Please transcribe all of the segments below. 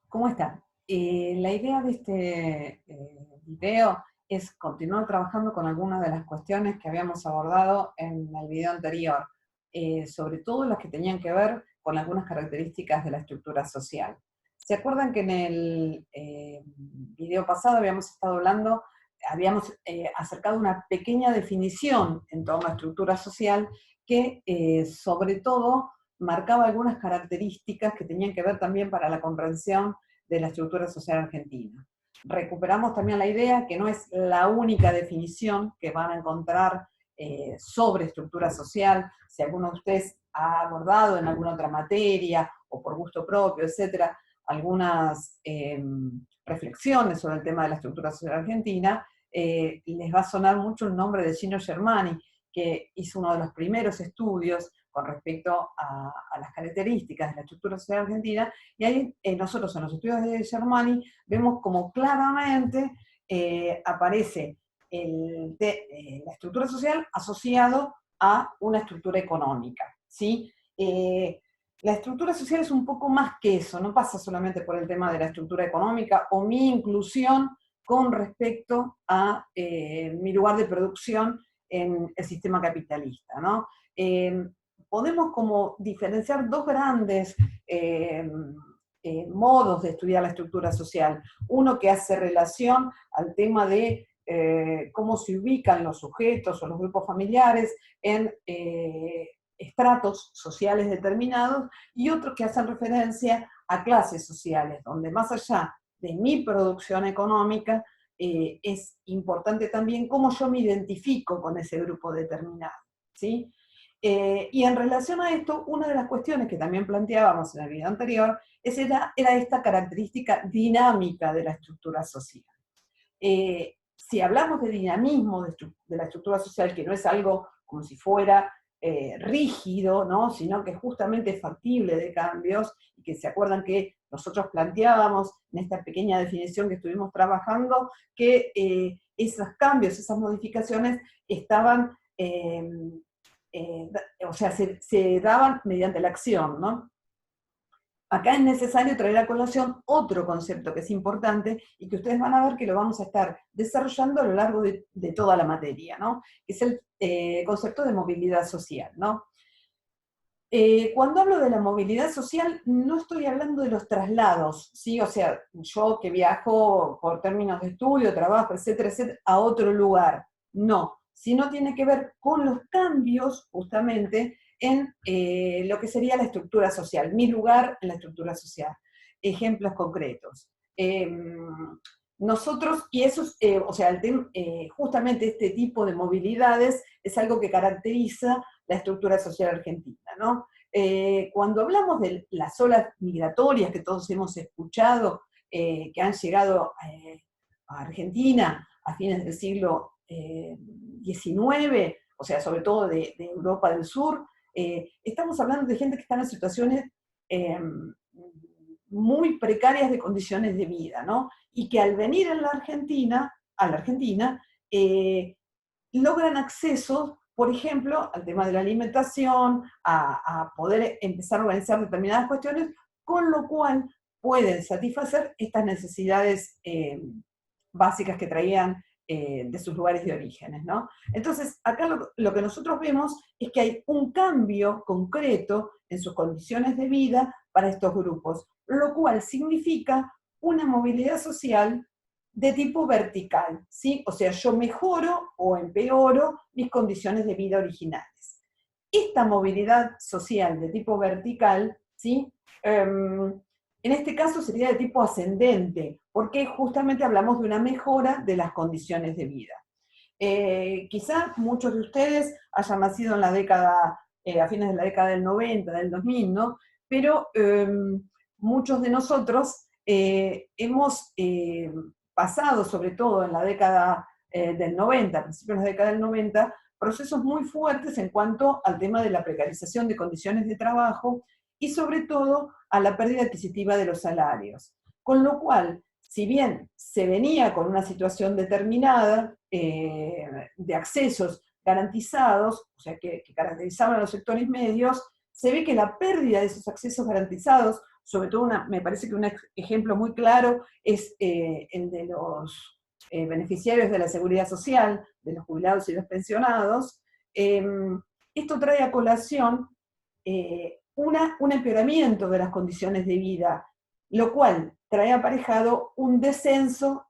¿Cómo está? La idea de este video es continuar trabajando con algunas de las cuestiones que habíamos abordado en el video anterior, sobre todo las que tenían que ver con algunas características de la estructura social. ¿Se acuerdan que en el video pasado habíamos estado hablando, habíamos acercado una pequeña definición en torno a la estructura social que sobre todo marcaba algunas características que tenían que ver también para la comprensión de la estructura social argentina. Recuperamos también la idea que no es la única definición que van a encontrar sobre estructura social. Si alguno de ustedes ha abordado en alguna otra materia o por gusto propio, etcétera, algunas reflexiones sobre el tema de la estructura social argentina, les va a sonar mucho el nombre de Gino Germani, que hizo uno de los primeros estudios con respecto a las características de la estructura social argentina, y ahí nosotros en los estudios de Germani vemos como claramente aparece la estructura social asociado a una estructura económica, ¿sí? La estructura social es un poco más que eso, no pasa solamente por el tema de la estructura económica o mi inclusión con respecto a mi lugar de producción en el sistema capitalista, ¿no? Podemos como diferenciar dos grandes modos de estudiar la estructura social. Uno que hace relación al tema de cómo se ubican los sujetos o los grupos familiares en estratos sociales determinados, y otro que hacen referencia a clases sociales, donde más allá de mi producción económica, es importante también cómo yo me identifico con ese grupo determinado, ¿sí? Y en relación a esto, una de las cuestiones que también planteábamos en el video anterior era esta característica dinámica de la estructura social. Si hablamos de dinamismo de la estructura social, que no es algo como si fuera rígido, ¿no? Sino que justamente es factible de cambios, y que se acuerdan que nosotros planteábamos en esta pequeña definición que estuvimos trabajando, que esos cambios, esas modificaciones estaban, o sea, se daban mediante la acción, ¿no? Acá es necesario traer a colación otro concepto que es importante y que ustedes van a ver que lo vamos a estar desarrollando a lo largo de toda la materia, ¿no? Que es el concepto de movilidad social, ¿no? Cuando hablo de la movilidad social, no estoy hablando de los traslados, ¿sí? O sea, yo que viajo por términos de estudio, trabajo, etcétera, etcétera, a otro lugar. No, sino tiene que ver con los cambios, justamente, en lo que sería la estructura social, mi lugar en la estructura social. Ejemplos concretos. Nosotros, y eso es, o sea, justamente este tipo de movilidades es algo que caracteriza la estructura social argentina, ¿no? Cuando hablamos de las olas migratorias que todos hemos escuchado, que han llegado a Argentina a fines del siglo XIX, o sea, sobre todo de Europa del Sur, estamos hablando de gente que está en situaciones eh, muy precarias de condiciones de vida, ¿no? Y que al venir a la Argentina, logran acceso, por ejemplo, al tema de la alimentación, a poder empezar a organizar determinadas cuestiones, con lo cual pueden satisfacer estas necesidades básicas que traían de sus lugares de orígenes, ¿no? Entonces, acá lo que nosotros vemos es que hay un cambio concreto en sus condiciones de vida para estos grupos, lo cual significa una movilidad social de tipo vertical, ¿sí? O sea, yo mejoro o empeoro mis condiciones de vida originales. Esta movilidad social de tipo vertical, ¿sí? En este caso sería de tipo ascendente, porque justamente hablamos de una mejora de las condiciones de vida. Quizá muchos de ustedes hayan nacido en la década, a fines de la década del 90, del 2000, ¿no? Pero muchos de nosotros hemos pasado, sobre todo en la década del 90, a principios de la década del 90, procesos muy fuertes en cuanto al tema de la precarización de condiciones de trabajo y sobre todo a la pérdida adquisitiva de los salarios. Con lo cual, si bien se venía con una situación determinada de accesos garantizados, o sea, que caracterizaban a los sectores medios, se ve que la pérdida de esos accesos garantizados, sobre todo me parece que un ejemplo muy claro es el de los beneficiarios de la seguridad social, de los jubilados y los pensionados. Esto trae a colación un empeoramiento de las condiciones de vida, lo cual trae aparejado un descenso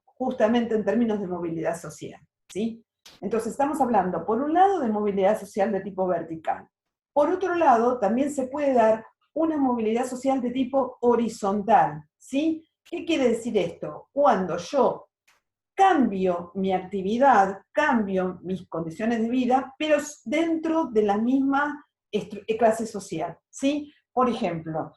justamente en términos de movilidad social, ¿sí? Entonces estamos hablando, por un lado, de movilidad social de tipo vertical. Por otro lado, también se puede dar una movilidad social de tipo horizontal, ¿sí? ¿Qué quiere decir esto? Cuando yo cambio mi actividad, cambio mis condiciones de vida, pero dentro de la misma clase social, ¿sí? Por ejemplo,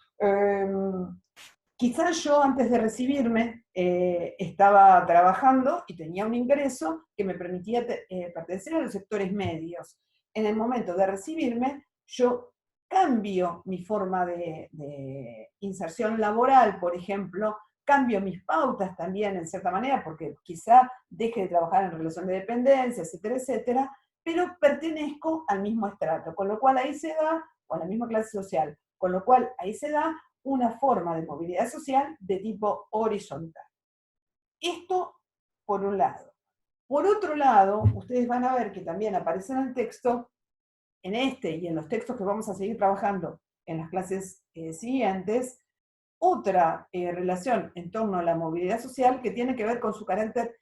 quizás yo antes de recibirme estaba trabajando y tenía un ingreso que me permitía pertenecer a los sectores medios. En el momento de recibirme, yo cambio mi forma de inserción laboral, por ejemplo, cambio mis pautas también en cierta manera, porque quizá deje de trabajar en relación de dependencia, etcétera, etcétera, pero pertenezco al mismo estrato, con lo cual ahí se da, o a la misma clase social, con lo cual ahí se da una forma de movilidad social de tipo horizontal. Esto por un lado. Por otro lado, ustedes van a ver que también aparece en el texto, en este y en los textos que vamos a seguir trabajando en las clases siguientes, otra relación en torno a la movilidad social que tiene que ver con su carácter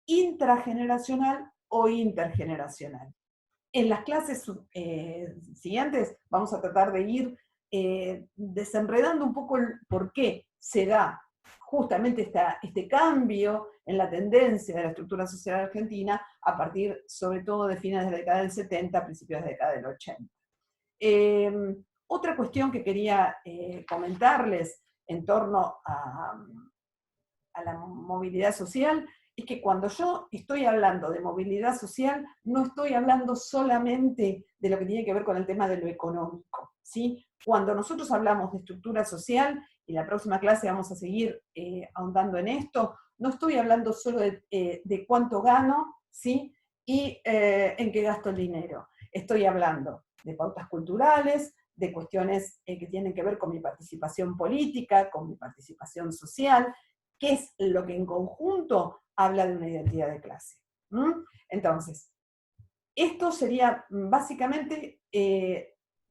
intrageneracional o intergeneracional. En las clases siguientes vamos a tratar de ir desenredando un poco el por qué se da justamente este cambio en la tendencia de la estructura social argentina a partir, sobre todo, de fines de la década del 70, principios de la década del 80. Otra cuestión que quería comentarles en torno a la movilidad social es que cuando yo estoy hablando de movilidad social, no estoy hablando solamente de lo que tiene que ver con el tema de lo económico, ¿sí? Cuando nosotros hablamos de estructura social, y en la próxima clase vamos a seguir ahondando en esto, no estoy hablando solo de cuánto gano, ¿sí? Y en qué gasto el dinero. Estoy hablando de pautas culturales, de cuestiones que tienen que ver con mi participación política, con mi participación social, que es lo que en conjunto habla de una identidad de clase. Entonces, esto sería básicamente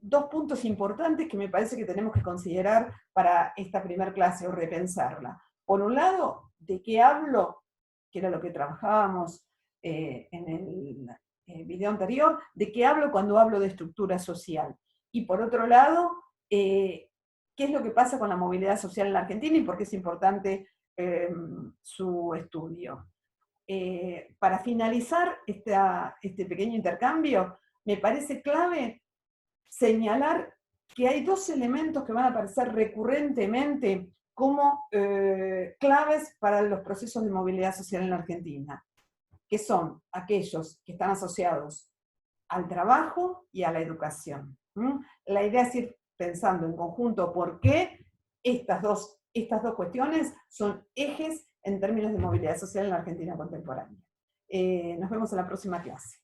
dos puntos importantes que me parece que tenemos que considerar para esta primera clase o repensarla. Por un lado, ¿de qué hablo? Que era lo que trabajábamos en el video anterior, ¿de qué hablo cuando hablo de estructura social? Y por otro lado, ¿qué es lo que pasa con la movilidad social en la Argentina y por qué es importante su estudio? Para finalizar este pequeño intercambio, me parece clave señalar que hay dos elementos que van a aparecer recurrentemente como claves para los procesos de movilidad social en la Argentina, que son aquellos que están asociados al trabajo y a la educación. La idea es ir pensando en conjunto por qué estas dos cuestiones son ejes en términos de movilidad social en la Argentina contemporánea. Nos vemos en la próxima clase.